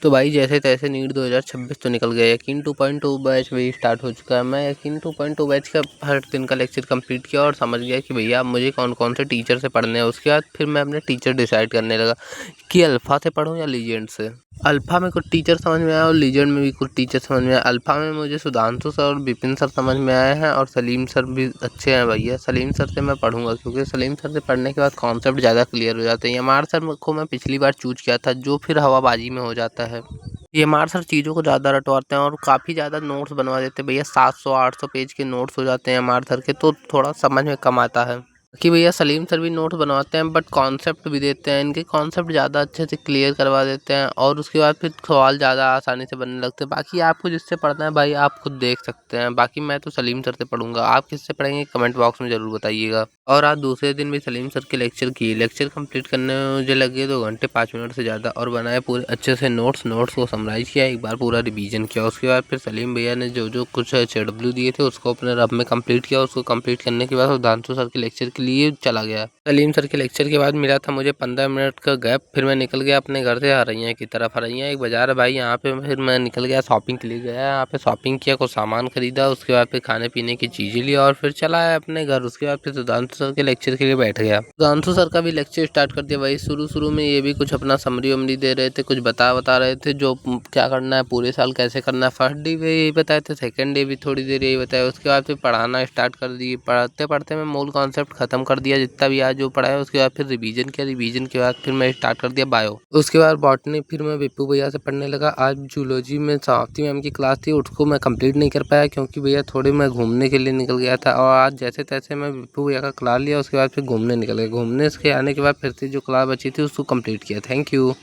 तो भाई जैसे तैसे नीट 2026 तो निकल गया। यकीन 2.2 बैच भी स्टार्ट हो चुका है। मैं यकीन 2.2 बैच का हर दिन का लेक्चर कंप्लीट किया और समझ गया कि भैया मुझे कौन कौन से टीचर से पढ़ने हैं। उसके बाद फिर मैं अपने टीचर डिसाइड करने लगा कि अल्फ़ा से पढूं या लीजेंड से। अल्फ़ा में कुछ टीचर समझ में आया और लीजेंड में भी कुछ टीचर समझ में आया। अल्फ़ा में मुझे सुधांशु सर और विपिन सर समझ में आए हैं और सलीम सर भी अच्छे हैं भैया। सलीम सर से मैं पढ़ूंगा क्योंकि सलीम सर से पढ़ने के बाद कॉन्सेप्ट ज़्यादा क्लियर हो जाते हैं। एमआर सर को मैं पिछली बार चूज किया था जो फिर हवाबाजी में हो जाता है। एमआर सर चीज़ों को ज़्यादा रटवाते हैं और काफ़ी ज़्यादा नोट्स बनवा देते हैं भैया। 700-800 पेज के नोट्स हो जाते हैं एमआर सर के, तो थोड़ा समझ में कम आता है कि भैया सलीम सर भी नोट्स बनवाते हैं बट कॉन्सेप्ट भी देते हैं। इनके कॉन्सेप्ट ज़्यादा अच्छे से क्लियर करवा देते हैं और उसके बाद फिर सवाल ज़्यादा आसानी से बनने लगते हैं। बाकी आपको जिससे पढ़ना है भाई आप खुद देख सकते हैं। बाकी मैं तो सलीम सर से पढ़ूंगा। आप किससे पढ़ेंगे कमेंट बॉक्स में ज़रूर बताइएगा। और आज दूसरे दिन भी सलीम सर के लेक्चर किए। लेक्चर कंप्लीट करने में मुझे लगे 2 घंटे 5 मिनट से ज़्यादा और बनाए पूरे अच्छे से नोट्स को समराइज़ किया, एक बार पूरा रिवीजन किया। उसके बाद फिर सलीम भैया ने जो जो कुछ HW दिए थे उसको अपने रफ में कंप्लीट किया। उसको कंप्लीट करने के बाद सुधांशु सर के लेक्चर के लिए चला गया। सलीम सर के लेक्चर के बाद मिला था मुझे 15 मिनट का गैप। फिर मैं निकल गया अपने घर से हरैया की तरफ। हरैया एक बाजार है भाई, यहाँ पे फिर मैं निकल गया शॉपिंग के लिए गया। यहाँ पे शॉपिंग किया, कुछ सामान खरीदा। उसके बाद फिर खाने पीने की चीज़ें ली और फिर चला आया अपने घर। उसके बाद फिर सुधांशु सर के लेक्चर के लिए बैठ गया। सुधांशु सर का भी लेक्चर स्टार्ट कर दिया भाई। शुरू में ये भी कुछ अपना समरी वमरी दे रहे थे, कुछ बता रहे थे जो क्या करना है पूरे साल, कैसे करना है। फर्स्ट डे भी यही बताए थे, सेकंड डे भी थोड़ी देर यही बताया। उसके बाद फिर पढ़ाना स्टार्ट कर दिए। पढ़ते पढ़ते मैं मूल कॉन्सेप्ट खत्म कर दिया जितना भी आज जो पढ़ाया। उसके बाद फिर रिवीजन किया। रिवीजन के बाद फिर मैं स्टार्ट कर दिया बायो। उसके बाद बॉटनी फिर मैं विप्पू भैया से पढ़ने लगा। आज जूलॉजी में सावती मैम की क्लास थी, उसको मैं कंप्लीट नहीं कर पाया क्योंकि भैया थोड़े मैं घूमने के लिए निकल गया था। और आज जैसे तैसे मैं विप्पू भैया का क्लास लिया। उसके बाद फिर घूमने निकल गया। घूमने से आने के बाद फिर से जो क्लास बची थी उसको कंप्लीट किया। Thank you.